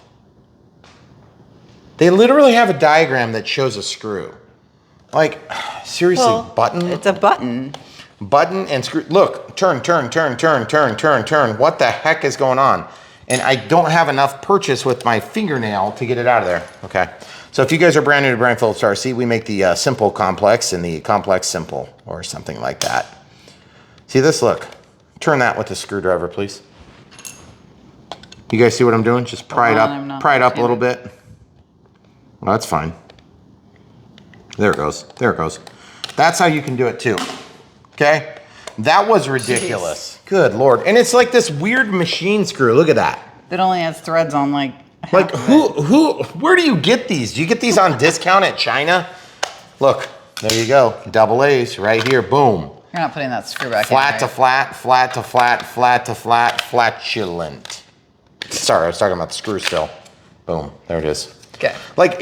They literally have a diagram that shows a screw. Like, seriously, Well, button? It's a button. Button and screw. Look, turn. What the heck is going on? And I don't have enough purchase with my fingernail to get it out of there. Okay. So if you guys are brand new to Brian Phillips RC, we make the simple complex and the complex simple or something like that. See this? Look. Turn that with the screwdriver, please. You guys see what I'm doing? Just pry it up a little bit. Well, that's fine. There it goes. There it goes. That's how you can do it too. Okay? That was ridiculous. Jeez. Good Lord. And it's like this weird machine screw. Look at that. That only has threads on like where do you get these? Do you get these on discount at China? Look, there you go. Double A's right here. Boom. You're not putting that screw back Flat in, to right? flat, flat to flat, flat to flat, flatulent. Sorry, I was talking about the screw still. Boom. There it is. Okay. Like,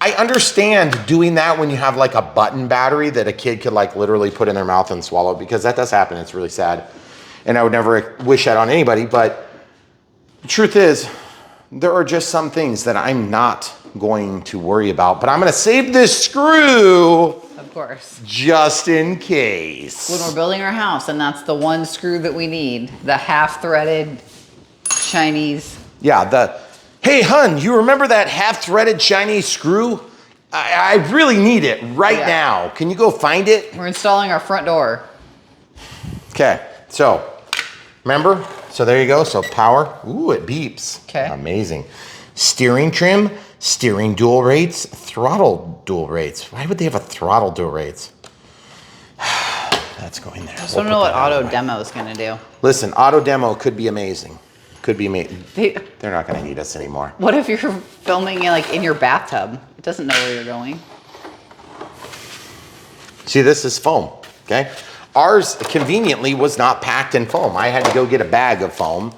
I understand doing that when you have like a button battery that a kid could like literally put in their mouth and swallow, because that does happen. It's really sad. And I would never wish that on anybody. But the truth is, there are just some things that I'm not going to worry about. But I'm going to save this screw. Of course. Just in case. When we're building our house, and that's the one screw that we need. The half-threaded Chinese. Yeah, hey, hun, you remember that half-threaded Chinese screw? I really need it right now. Can you go find it? We're installing our front door. Okay, so remember? So there you go. So power. Ooh, it beeps. Okay. Amazing. Steering trim, steering dual rates, throttle dual rates. Why would they have a throttle dual rates? That's going there. I just want to know what auto demo is going to do. Listen, auto demo could be amazing. Could be amazing. They're not going to need us anymore. What if you're filming like in your bathtub? It doesn't know where you're going. See, this is foam, okay? Ours conveniently was not packed in foam. I had to go get a bag of foam,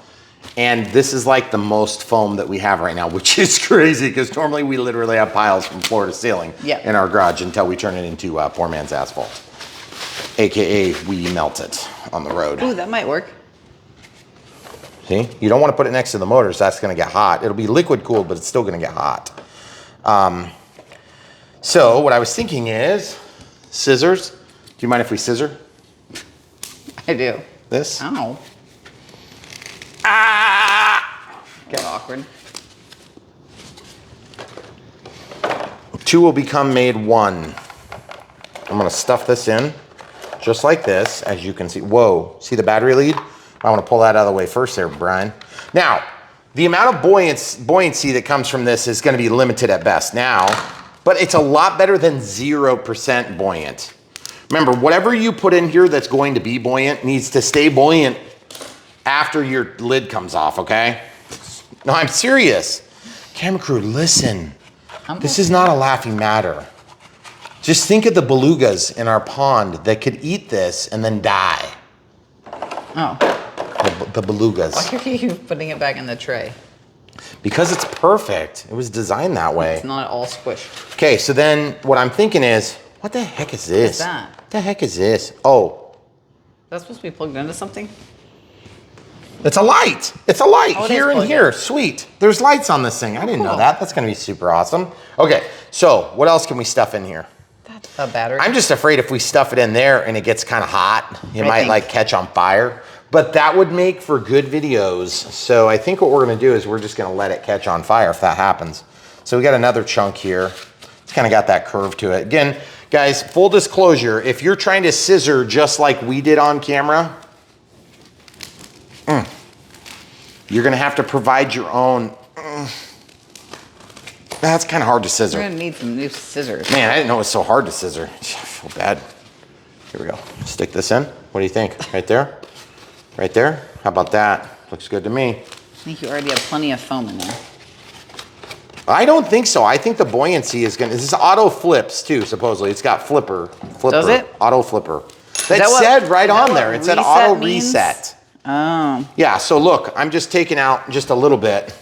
and this is like the most foam that we have right now, which is crazy because normally we literally have piles from floor to ceiling in our garage until we turn it into poor man's asphalt, AKA we melt it on the road. Ooh, that might work. See, you don't want to put it next to the motors. That's going to get hot. It'll be liquid cooled, but it's still going to get hot. So what I was thinking is scissors. Do you mind if we scissor? I do. This? Ow. Ah! Okay. Awkward. Two will become made one. I'm going to stuff this in just like this, as you can see. Whoa, see the battery lead? I want to pull that out of the way first there, Brian. Now, the amount of buoyancy that comes from this is going to be limited at best now, but it's a lot better than 0% buoyant. Remember, whatever you put in here that's going to be buoyant needs to stay buoyant after your lid comes off, okay? No, I'm serious. Camera crew, listen. This is not a laughing matter. Just think of the belugas in our pond that could eat this and then die. Oh. The belugas. Why are you putting it back in the tray? Because it's perfect. It was designed that way. It's not all squished. Okay, so then what I'm thinking is, what the heck is this? What's that? What the heck is this? Oh. That's supposed to be plugged into something? It's a light. It's a light here and here. In. Sweet. There's lights on this thing. I didn't know Cool. that. That's going to be super awesome. Okay, so what else can we stuff in here? That's a battery. I'm just afraid if we stuff it in there and it gets kind of hot, it might think. like catch on fire. But that would make for good videos. So I think what we're gonna do is we're just gonna let it catch on fire if that happens. So we got another chunk here. It's kind of got that curve to it. Again, guys, full disclosure, if you're trying to scissor just like we did on camera, you're gonna have to provide your own. That's kind of hard to scissor. We're gonna need some new scissors. Man, I didn't know it was so hard to scissor. I feel bad. Here we go. Stick this in. What do you think? Right there? Right there? How about that? Looks good to me. I think you already have plenty of foam in there. I don't think so. I think the buoyancy is gonna, this is auto flips too, supposedly. It's got flipper. Does it? Auto flipper. That that said right is that on what there. It said reset auto means? reset. Oh. Yeah, so look, I'm just taking out just a little bit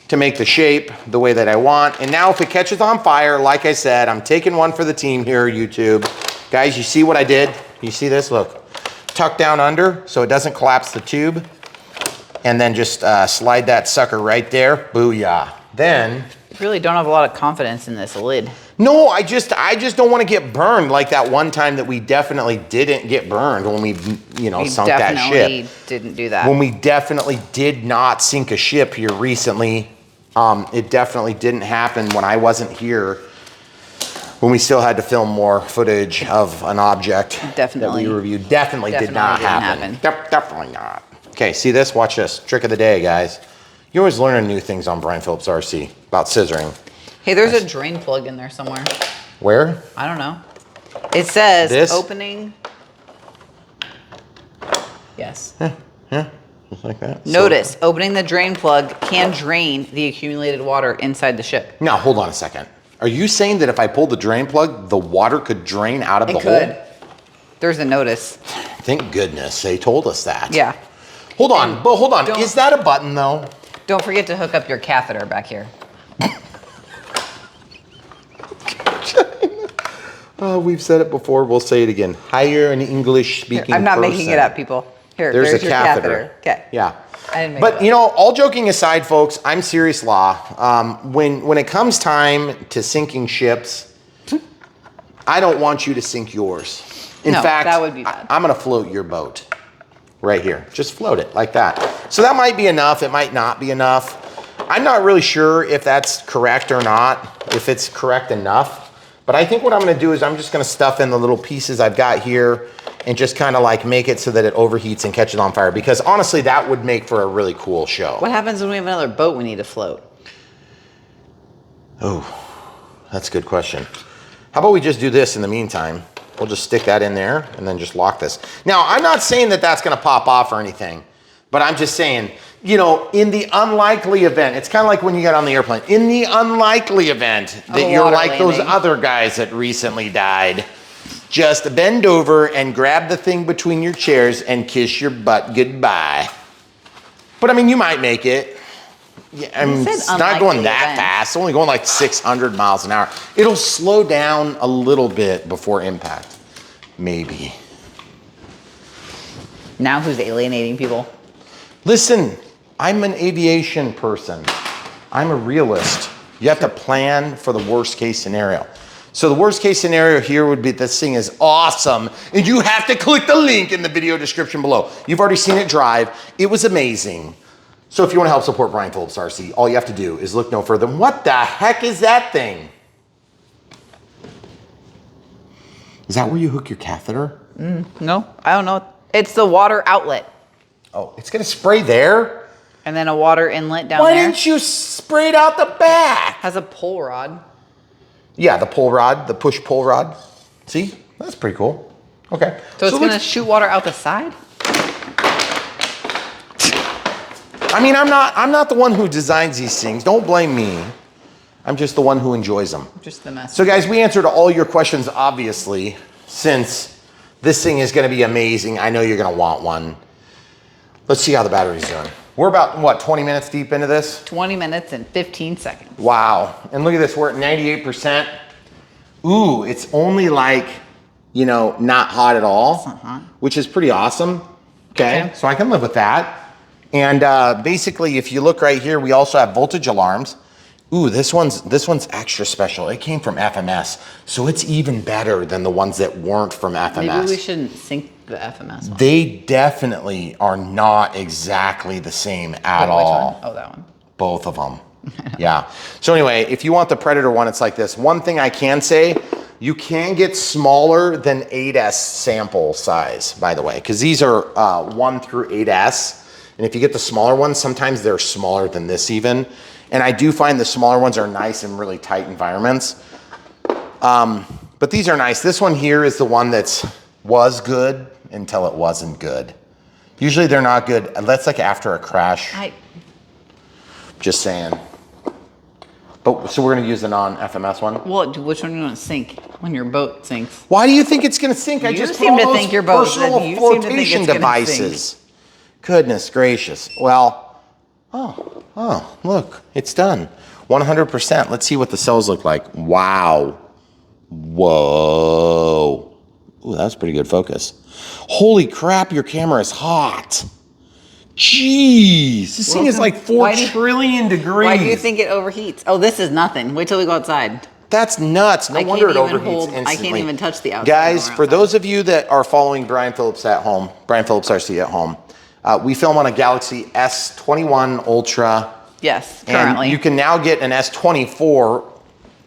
to make the shape the way that I want. And now if it catches on fire, like I said, I'm taking one for the team here, YouTube. Guys, you see what I did? You see this? Look. Tuck down under so it doesn't collapse the tube. And then just slide that sucker right there. Booyah. Then... You really don't have a lot of confidence in this lid. No, I just don't want to get burned like that one time that we definitely didn't get burned when we, you know, sunk that ship. We definitely didn't do that. When we definitely did not sink a ship here recently. It definitely didn't happen when I wasn't here, when we still had to film more footage of an object that we reviewed. Definitely did not happen. Definitely not. Okay, see this? Watch this. Trick of the day, guys. You're always learning new things on Brian Phillips RC about scissoring. Hey, there's a drain plug in there somewhere. Where? I don't know. It says this? Opening. Yes. Yeah, just like that. Notice, opening the drain plug can drain the accumulated water inside the ship. Now, hold on a second. Are you saying that if I pulled the drain plug, the water could drain out of the hole? There's a notice. Thank goodness they told us that. Yeah. Hold on, but hold on. Is that a button though? Don't forget to hook up your catheter back here. We've said it before. We'll say it again. Hire an English-speaking I'm not person. making it up, people. Here, there's a your catheter. Okay. Yeah. I didn't make But it up. you know, all joking aside, folks, I'm serious law. When it comes time to sinking ships, I don't want you to sink yours. In fact, that would be bad. I'm going to float your boat right here. Just float it like that. So that might be enough. It might not be enough. I'm not really sure if that's correct or not, if it's correct enough. But I think what I'm going to do is I'm just going to stuff in the little pieces I've got here and just kind of like make it so that it overheats and catches on fire. Because honestly, that would make for a really cool show. What happens when we have another boat we need to float? Oh, that's a good question. How about we just do this in the meantime? We'll just stick that in there and then just lock this. Now, I'm not saying that that's going to pop off or anything, but I'm just saying, you know, in the unlikely event, it's kind of like when you get on the airplane. In the unlikely event that you're like those other guys that recently died, just bend over and grab the thing between your chairs and kiss your butt goodbye. But I mean, you might make it. Yeah, I mean, it's not going that fast. It's only going like 600 miles an hour. It'll slow down a little bit before impact. Maybe. Now who's alienating people? Listen, I'm an aviation person. I'm a realist. You have to plan for the worst case scenario. So the worst case scenario here would be this thing is awesome, and you have to click the link in the video description below. You've already seen it drive. It was amazing. So if you want to help support Brian Phillips RC, all you have to do is look no further than, what the heck is that thing? Is that where you hook your catheter? No, I don't know. It's the water outlet. Oh, it's going to spray there? And then a water inlet down there. Why didn't you spray it out the back? Has a pull rod. Yeah, the pull rod, the push pull rod. See? That's pretty cool. Okay. So it's going to shoot water out the side? I mean, I'm not the one who designs these things. Don't blame me. I'm just the one who enjoys them. Just the mess. So guys, we answered all your questions, obviously, since this thing is going to be amazing. I know you're going to want one. Let's see how the battery's doing. We're about, what, 20 minutes deep into this? 20 minutes and 15 seconds. Wow. And look at this, we're at 98%. Ooh, it's only like, you know, not hot at all, which is pretty awesome. Okay, so I can live with that. And basically, if you look right here, we also have voltage alarms. Ooh, this one's extra special. It came from FMS, so it's even better than the ones that weren't from FMS. Maybe we shouldn't sync the FMS one. They definitely are not exactly the same at all. Which one? Oh, that one. Both of them. Yeah. So anyway, if you want the Predator one, it's like this. One thing I can say, you can get smaller than 8S sample size, by the way, because these are 1 through 8S. And if you get the smaller ones, sometimes they're smaller than this even. And I do find the smaller ones are nice in really tight environments. But these are nice. This one here is the one was good until it wasn't good. Usually they're not good. That's like after a crash. Just saying. But so we're gonna use the non-FMS one? Well, which one do you want to sink when your boat sinks? Why do you think it's gonna sink? I just seem to think your boat personal flotation devices. Goodness gracious. Well, oh, look, it's done. 100%. Let's see what the cells look like. Wow. Whoa. Ooh, that was pretty good focus. Holy crap, your camera is hot. Jeez, this thing is like 4 trillion degrees. Why do you think it overheats? Oh, this is nothing. Wait till we go outside. That's nuts. No wonder it overheats instantly. I can't even touch the outside. Guys, for those of you that are following Brian Phillips at home, Brian Phillips RC at home, we film on a Galaxy S21 Ultra. Yes, currently. And you can now get an S24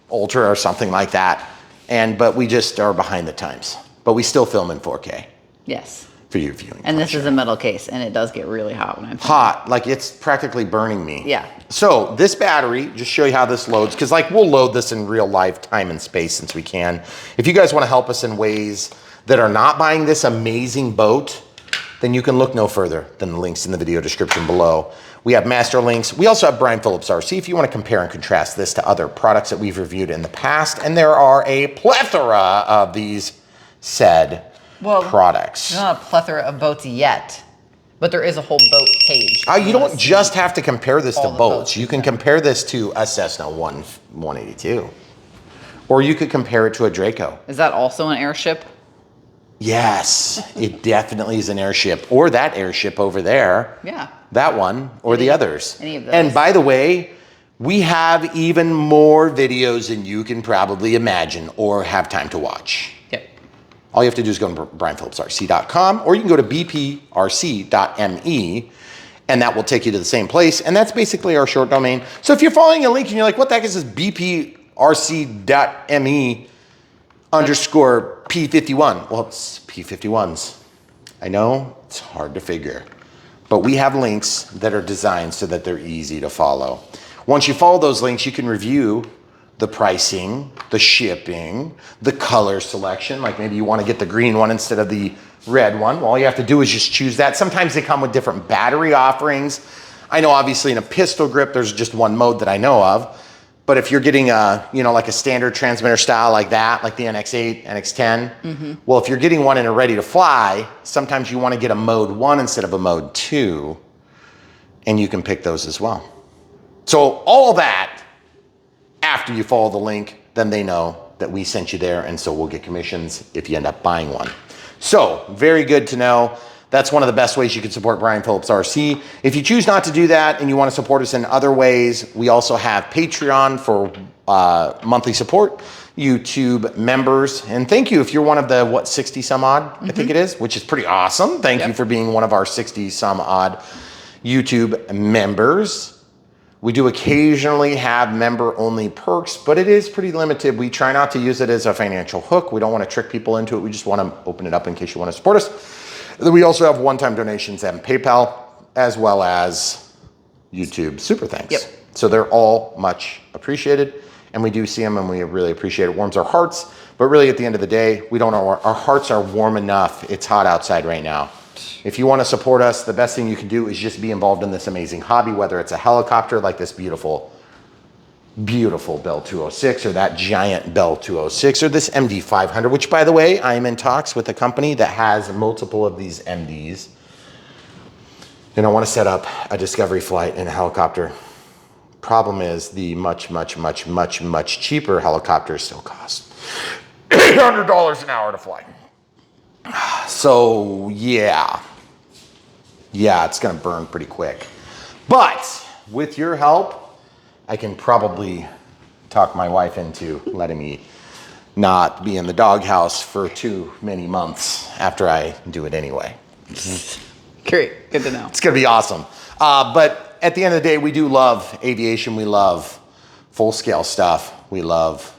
Ultra or something like that. But we just are behind the times. But we still film in 4K. Yes. For your viewing. And this is a metal case, and it does get really hot when I'm filming. Hot, like it's practically burning me. Yeah. So this battery, just show you how this loads, because like we'll load this in real life time and space since we can. If you guys want to help us in ways that are not buying this amazing boat, then you can look no further than the links in the video description below. We have master links. We also have Brian Phillips RC if you want to compare and contrast this to other products that we've reviewed in the past. And there are a plethora of these said products. There's not a plethora of boats yet, but there is a whole boat page. You don't just have to compare this to boats. You can compare this to a Cessna 182. Or you could compare it to a Draco. Is that also an airship? Yes, it definitely is an airship. Or that airship over there. Yeah. That one, or the others. Any of those. And by the way, we have even more videos than you can probably imagine or have time to watch. Yep. All you have to do is go to brianphillipsrc.com, or you can go to bprc.me, and that will take you to the same place. And that's basically our short domain. So if you're following a link and you're like, what the heck is this bprc.me_P51? Well, it's P51s. I know, it's hard to figure. But we have links that are designed so that they're easy to follow. Once you follow those links, you can review the pricing, the shipping, the color selection. Like maybe you want to get the green one instead of the red one. Well, all you have to do is just choose that. Sometimes they come with different battery offerings. I know obviously in a pistol grip, there's just one mode that I know of. But if you're getting a, like a standard transmitter style like that, like the NX8, NX10, well, if you're getting one in a ready to fly, sometimes you want to get a mode 1 instead of a mode 2, and you can pick those as well. So all that, after you follow the link, then they know that we sent you there, and so we'll get commissions if you end up buying one. So very good to know. That's one of the best ways you can support Brian Phillips RC. If you choose not to do that and you want to support us in other ways, we also have Patreon for monthly support, YouTube members, and thank you if you're one of the, 60 some odd, I think it is, which is pretty awesome. Thank you for being one of our 60 some odd YouTube members. We do occasionally have member-only perks, but it is pretty limited. We try not to use it as a financial hook. We don't want to trick people into it. We just want to open it up in case you want to support us. We also have one-time donations and PayPal, as well as YouTube Super Thanks. Yep. So they're all much appreciated, and we do see them, and we really appreciate it. It warms our hearts, but really at the end of the day, we don't know, our hearts are warm enough. It's hot outside right now. If you want to support us, the best thing you can do is just be involved in this amazing hobby, whether it's a helicopter like this beautiful Bell 206, or that giant Bell 206, or this MD 500, which by the way, I am in talks with a company that has multiple of these MDs. And I want to set up a discovery flight in a helicopter. Problem is the much cheaper helicopters still cost $800 an hour to fly. So yeah, it's gonna burn pretty quick. But with your help, I can probably talk my wife into letting me not be in the doghouse for too many months after I do it anyway. Great, good to know. It's gonna be awesome. But at the end of the day, we do love aviation. We love full-scale stuff. We love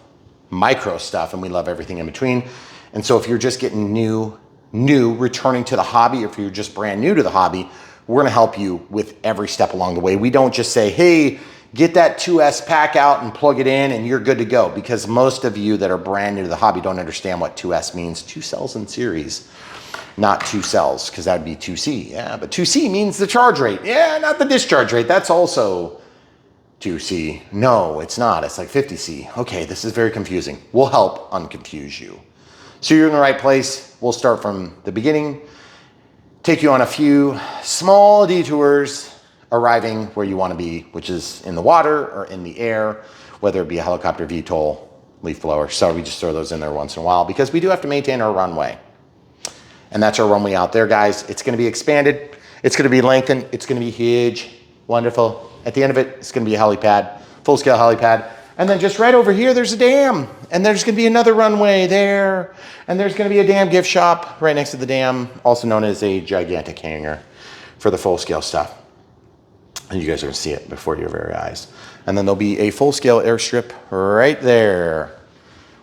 micro stuff, and we love everything in between. And so if you're just getting new, returning to the hobby, or if you're just brand new to the hobby, we're gonna help you with every step along the way. We don't just say, hey, get that 2S pack out and plug it in and you're good to go, because most of you that are brand new to the hobby don't understand what 2S means. 2 cells in series, not 2 cells, because that would be 2C. Yeah, but 2C means the charge rate. Yeah, not the discharge rate. That's also 2C. No, it's not. It's like 50C. Okay, this is very confusing. We'll help unconfuse you. So you're in the right place. We'll start from the beginning, take you on a few small detours, arriving where you want to be, which is in the water or in the air, whether it be a helicopter, VTOL, leaf blower. So we just throw those in there once in a while because we do have to maintain our runway. And that's our runway out there, guys. It's going to be expanded. It's going to be lengthened. It's going to be huge. Wonderful. At the end of it, it's going to be a helipad, full-scale helipad. And then just right over here, there's a dam. And there's going to be another runway there. And there's going to be a dam gift shop right next to the dam, also known as a gigantic hangar for the full-scale stuff. And you guys are going to see it before your very eyes. And then there'll be a full-scale airstrip right there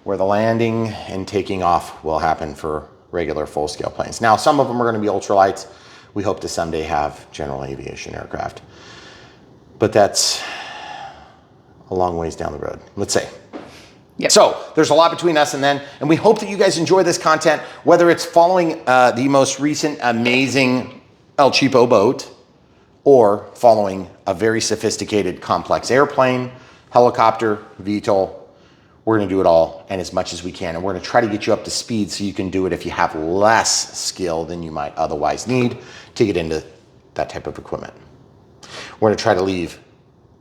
where the landing and taking off will happen for regular full-scale planes. Now, some of them are going to be ultralights. We hope to someday have general aviation aircraft. But that's a long ways down the road, let's say. Yep. So there's a lot between us and then, and we hope that you guys enjoy this content, whether it's following the most recent amazing El Cheapo boat, or following a very sophisticated complex airplane, helicopter, VTOL. We're gonna do it all and as much as we can. And we're gonna try to get you up to speed so you can do it if you have less skill than you might otherwise need to get into that type of equipment. We're gonna try to leave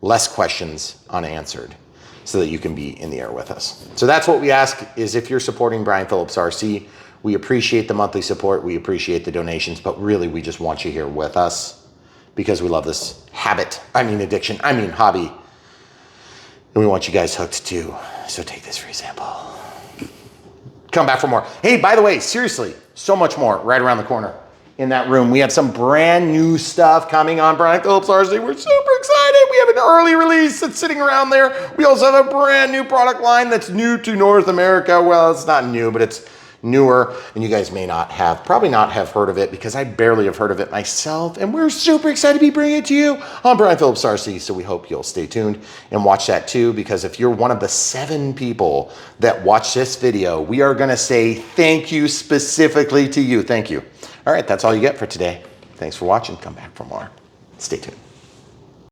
less questions unanswered so that you can be in the air with us. So that's what we ask, is if you're supporting Brian Phillips RC, we appreciate the monthly support, we appreciate the donations, but really we just want you here with us because we love this addiction, hobby. And we want you guys hooked too. So take this free sample. Come back for more. Hey, by the way, seriously, so much more right around the corner in that room. We have some brand new stuff coming on Brian Phillips RC. We're super excited. We have an early release that's sitting around there. We also have a brand new product line that's new to North America. Well, it's not new, but it's newer, and you guys may probably not have heard of it, because I barely have heard of it myself, and we're super excited to be bringing it to you on Brian Phillips RC, so we hope you'll stay tuned and watch that too, because if you're one of the 7 people that watch this video, we are gonna say thank you specifically to you. Thank you. All right, that's all you get for today. Thanks for watching. Come back for more. Stay tuned.